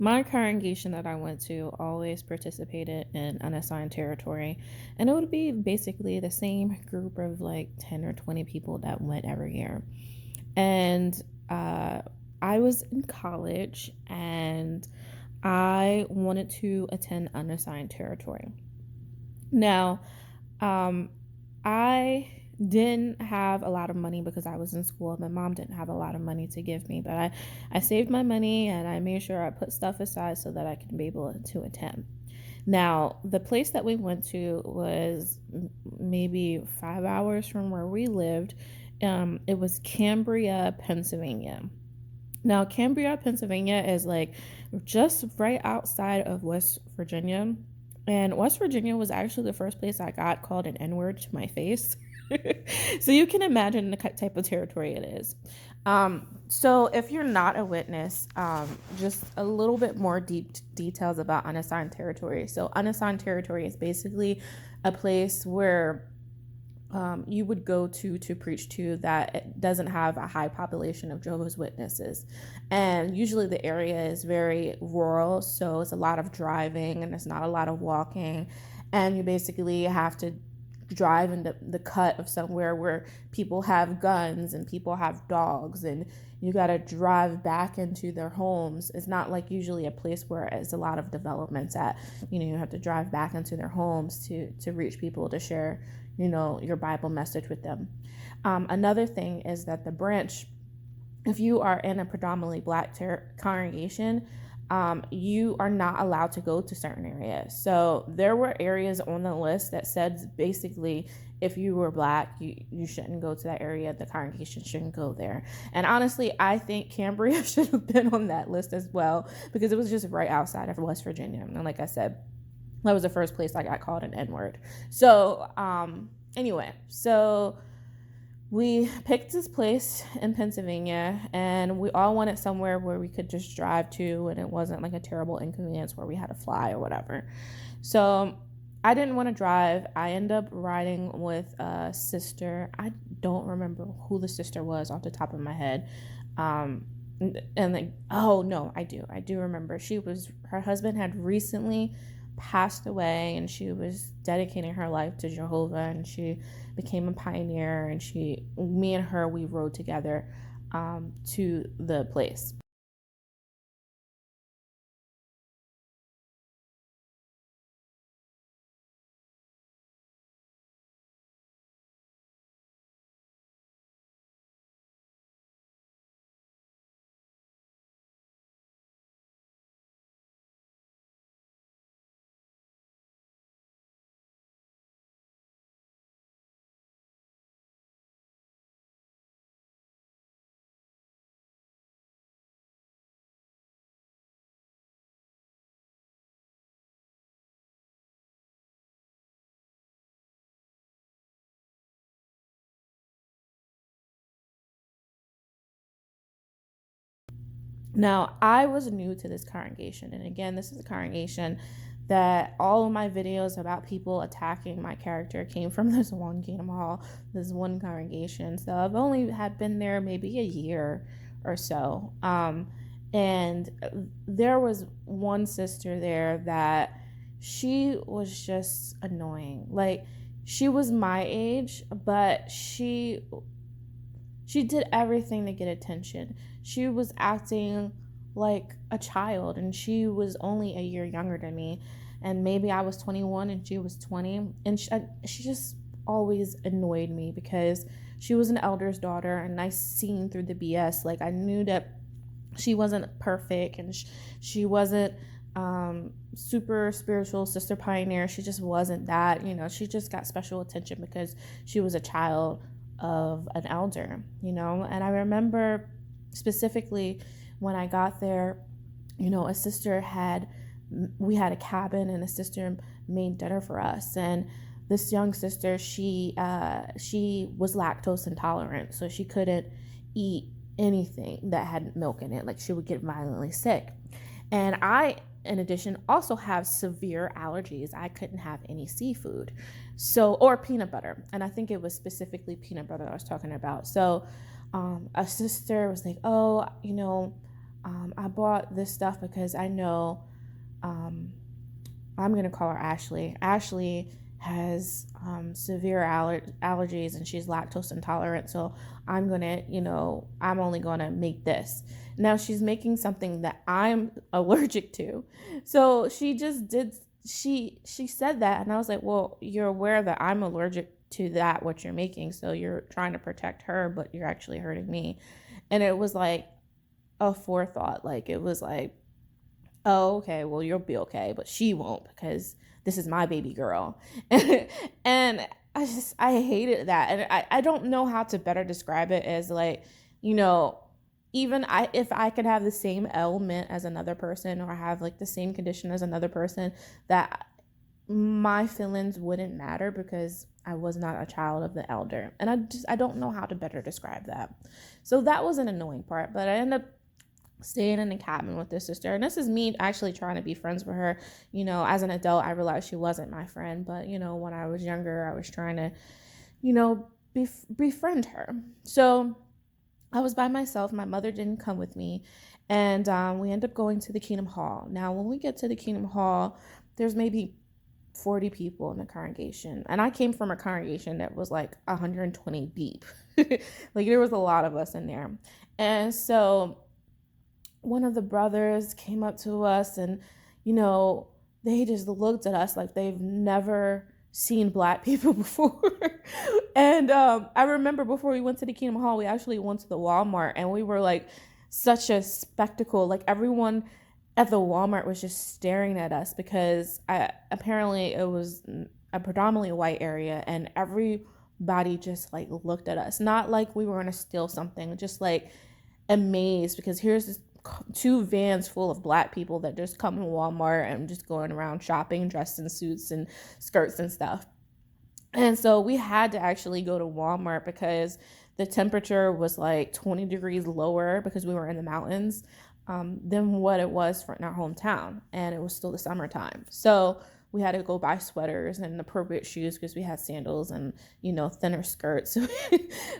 My congregation that I went to always participated in unassigned territory, and it would be basically the same group of like 10 or 20 people that went every year. And uh, I was in college and I wanted to attend unassigned territory. Now, um, I didn't have a lot of money because I was in school. My mom didn't have a lot of money to give me, but I saved my money and I made sure I put stuff aside so that I could be able to attend. Now, the place that we went to was maybe 5 hours from where we lived. It was Cambria, Pennsylvania. Now, Cambria, Pennsylvania is like just right outside of West Virginia. And West Virginia was actually the first place I got called an N word to my face. So you can imagine the type of territory it is. So if you're not a witness, just a little bit more deep details about unassigned territory. So unassigned territory is basically a place where you would go to preach to that it doesn't have a high population of Jehovah's Witnesses. And usually the area is very rural, so it's a lot of driving and it's not a lot of walking. And you basically have to drive in the cut of somewhere where people have guns and people have dogs, and you got to drive back into their homes. It's not like usually a place where it's a lot of developments at. You have to drive back into their homes to reach people to share your Bible message with them. Another thing is that the branch, if you are in a predominantly black congregation, you are not allowed to go to certain areas. So there were areas on the list that said basically if you were black, you shouldn't go to that area. The congregation shouldn't go there. And honestly, I think Cambria should have been on that list as well because it was just right outside of West Virginia. And like I said, that was the first place I got called an N-word. So anyway, so we picked this place in Pennsylvania and we all wanted somewhere where we could just drive to and it wasn't like a terrible inconvenience where we had to fly or whatever. So I didn't want to drive. I ended up riding with a sister. I don't remember who the sister was off the top of my head. And like, oh no, I do remember. Her husband had recently passed away and she was dedicating her life to Jehovah, and she became a pioneer, and me and her, we rode together to the place. Now, I was new to this congregation, and again, this is a congregation that all of my videos about people attacking my character came from this one game hall, this one congregation. So I've only had been there maybe a year or so. And there was one sister there that she was just annoying. Like, she was my age, but she did everything to get attention. She was acting like a child, and she was only a year younger than me. And maybe I was 21 and she was 20. And she just always annoyed me because she was an elder's daughter, and I seen through the BS. Like, I knew that she wasn't perfect, and she wasn't super spiritual sister pioneer. She just wasn't that. She just got special attention because she was a child of an elder. And I remember specifically when I got there, a sister we had a cabin, and a sister made dinner for us. And this young sister, she was lactose intolerant, so she couldn't eat anything that had milk in it. Like, she would get violently sick. And I, in addition, also have severe allergies. I couldn't have any seafood, or peanut butter. And I think it was specifically peanut butter I was talking about. So a sister was like, oh, I bought this stuff because I know, um, I'm going to call her Ashley. Ashley has severe allergies and she's lactose intolerant. So I'm going to, I'm only going to make this. Now she's making something that I'm allergic to. So she said that. And I was like, well, you're aware that I'm allergic to that, what you're making. So you're trying to protect her, but you're actually hurting me. And it was like a forethought. Like, it was like, oh, okay, well, you'll be okay, but she won't because this is my baby girl. And I hated that. And I don't know how to better describe it as like, you know, even if I could have the same ailment as another person or have like the same condition as another person, that my feelings wouldn't matter because I was not a child of the elder. And I don't know how to better describe that. So that was an annoying part, but I ended up staying in a cabin with this sister. And this is me actually trying to be friends with her. As an adult, I realized she wasn't my friend. But, when I was younger, I was trying to, befriend her. So I was by myself. My mother didn't come with me. And we ended up going to the Kingdom Hall. Now, when we get to the Kingdom Hall, there's maybe 40 people in the congregation. And I came from a congregation that was like 120 deep. Like, there was a lot of us in there. And so one of the brothers came up to us and, they just looked at us like they've never seen Black people before. And I remember before we went to the Kingdom Hall, we actually went to the Walmart and we were like such a spectacle. Like, everyone at the Walmart was just staring at us because apparently it was a predominantly white area and everybody just like looked at us. Not like we were going to steal something, just like amazed because here's this two vans full of Black people that just come in Walmart and just going around shopping dressed in suits and skirts and stuff. And so we had to actually go to Walmart because the temperature was like 20 degrees lower because we were in the mountains than what it was in our hometown. And it was still the summertime. So we had to go buy sweaters and appropriate shoes because we had sandals and, thinner skirts.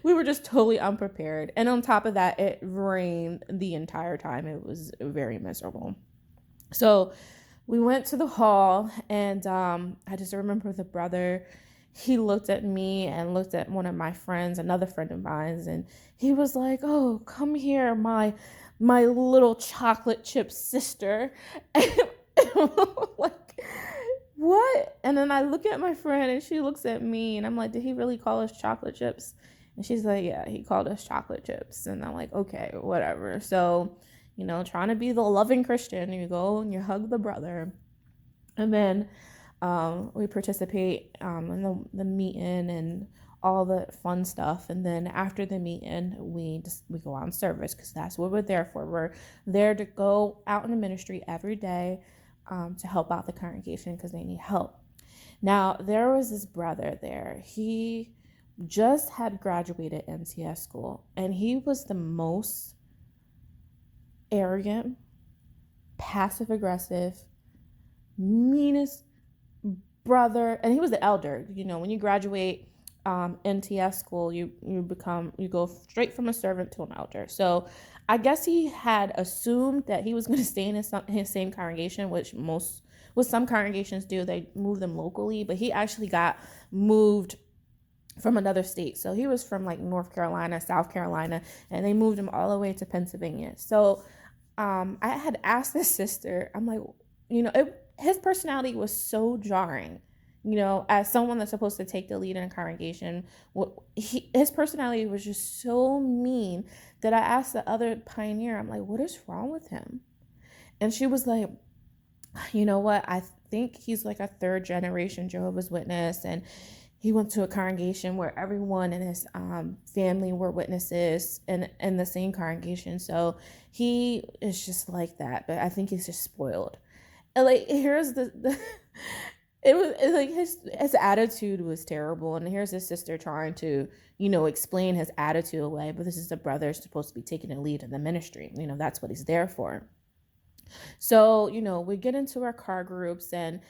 We were just totally unprepared. And on top of that, it rained the entire time. It was very miserable. So we went to the hall and I just remember the brother, he looked at me and looked at one of my friends, another friend of mine, and he was like, oh, come here, my little chocolate chip sister. Like, what? And then I look at my friend and she looks at me and I'm like, did he really call us chocolate chips? And she's like, yeah, he called us chocolate chips. And I'm like, okay, whatever. So, trying to be the loving Christian, you go and you hug the brother. And then we participate in the meeting and all the fun stuff. And then after the meeting, we go on service because that's what we're there for. We're there to go out in the ministry every day to help out the congregation because they need help. Now, there was this brother there. He just had graduated MTS school, and he was the most arrogant, passive aggressive, meanest brother. And he was the elder. When you graduate MTS school, you go straight from a servant to an elder. So I guess he had assumed that he was going to stay in his same congregation, which some congregations do. They move them locally, but he actually got moved from another state. So he was from like North Carolina, South Carolina, and they moved him all the way to Pennsylvania. So I had asked this sister, I'm like, his personality was so jarring. As someone that's supposed to take the lead in a congregation, his personality was just so mean that I asked the other pioneer, I'm like, what is wrong with him? And she was like, you know what? I think he's like a third generation Jehovah's Witness. And he went to a congregation where everyone in his family were witnesses in the same congregation. So he is just like that. But I think he's just spoiled. And like, here's it's like his attitude was terrible, and here's his sister trying to explain his attitude away, but this is the brother supposed to be taking the lead in the ministry. That's what he's there for. So we get into our car groups, and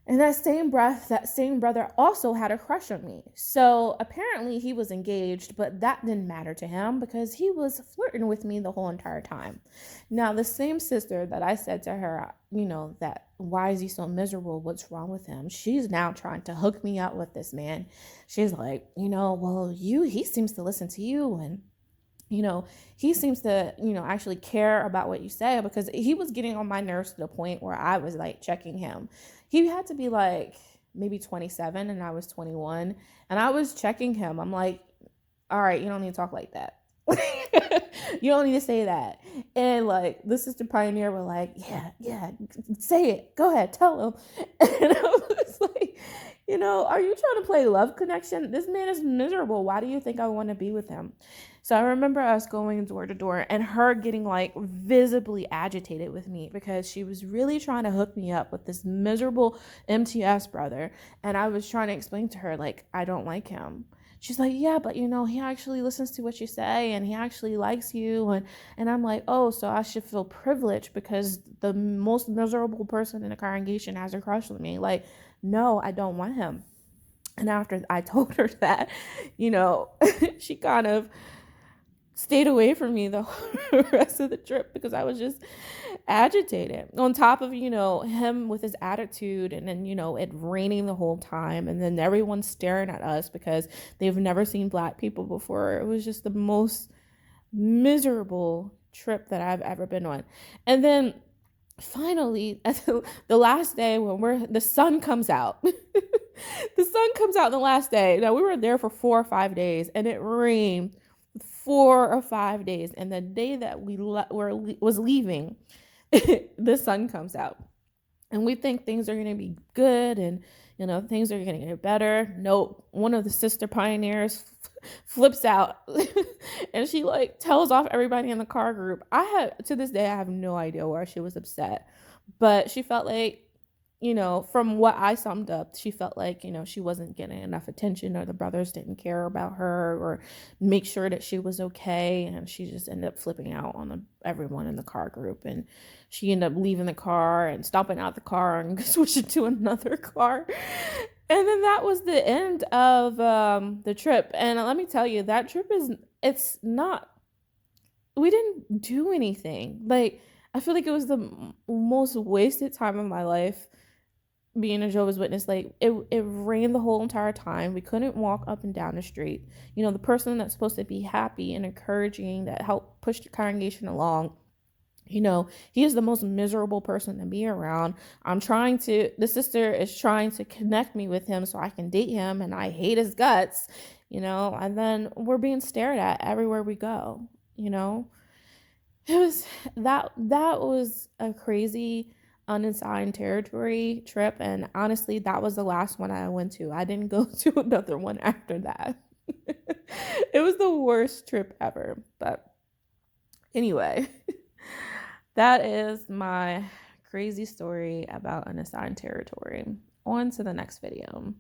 In that same breath, that same brother also had a crush on me. So apparently he was engaged, but that didn't matter to him because he was flirting with me the whole entire time. Now, the same sister that I said to her, that why is he so miserable? What's wrong with him? She's now trying to hook me up with this man. She's like, well, he seems to listen to you, and he seems to, actually care about what you say, because he was getting on my nerves to the point where I was like checking him. He had to be like maybe 27 and I was 21, and I was checking him. I'm like, all right, you don't need to talk like that. You don't need to say that. And like the sister pioneer were like, yeah, say it. Go ahead, tell him. And I was like, are you trying to play love connection? This man is miserable. Why do you think I want to be with him? So I remember us going door to door and her getting like visibly agitated with me because she was really trying to hook me up with this miserable MTS brother. And I was trying to explain to her, like, I don't like him. She's like, yeah, but he actually listens to what you say and he actually likes you. And I'm like, oh, so I should feel privileged because the most miserable person in the congregation has a crush on me. Like, no, I don't want him. And after I told her that, she kind of stayed away from me the rest of the trip because I was just agitated. On top of, him with his attitude, and then, it raining the whole time, and then everyone staring at us because they've never seen Black people before. It was just the most miserable trip that I've ever been on. And then finally, at the last day, when the sun comes out, the sun comes out the last day. Now, we were there for 4 or 5 days, and it rained 4 or 5 days. And the day that we was leaving, the sun comes out. And we think things are going to be good and, things are going to get better. Nope. One of the sister pioneers flips out and she like tells off everybody in the car group. To this day, I have no idea why she was upset, but she felt like, from what I summed up, she felt like, she wasn't getting enough attention, or the brothers didn't care about her or make sure that she was okay. And she just ended up flipping out on everyone in the car group. And she ended up leaving the car and stomping out the car and switching to another car. And then that was the end of the trip. And let me tell you, that trip it's not, we didn't do anything. Like, I feel like it was the most wasted time of my life being a Jehovah's Witness. Like, it rained the whole entire time. We couldn't walk up and down the street. The person that's supposed to be happy and encouraging, that helped push the congregation along, he is the most miserable person to be around. The sister is trying to connect me with him so I can date him, and I hate his guts, and then we're being stared at everywhere we go. It was that was a crazy unassigned territory trip, and honestly, that was the last one I went to. I didn't go to another one after that. It was the worst trip ever. But anyway, that is my crazy story about unassigned territory. On to the next video.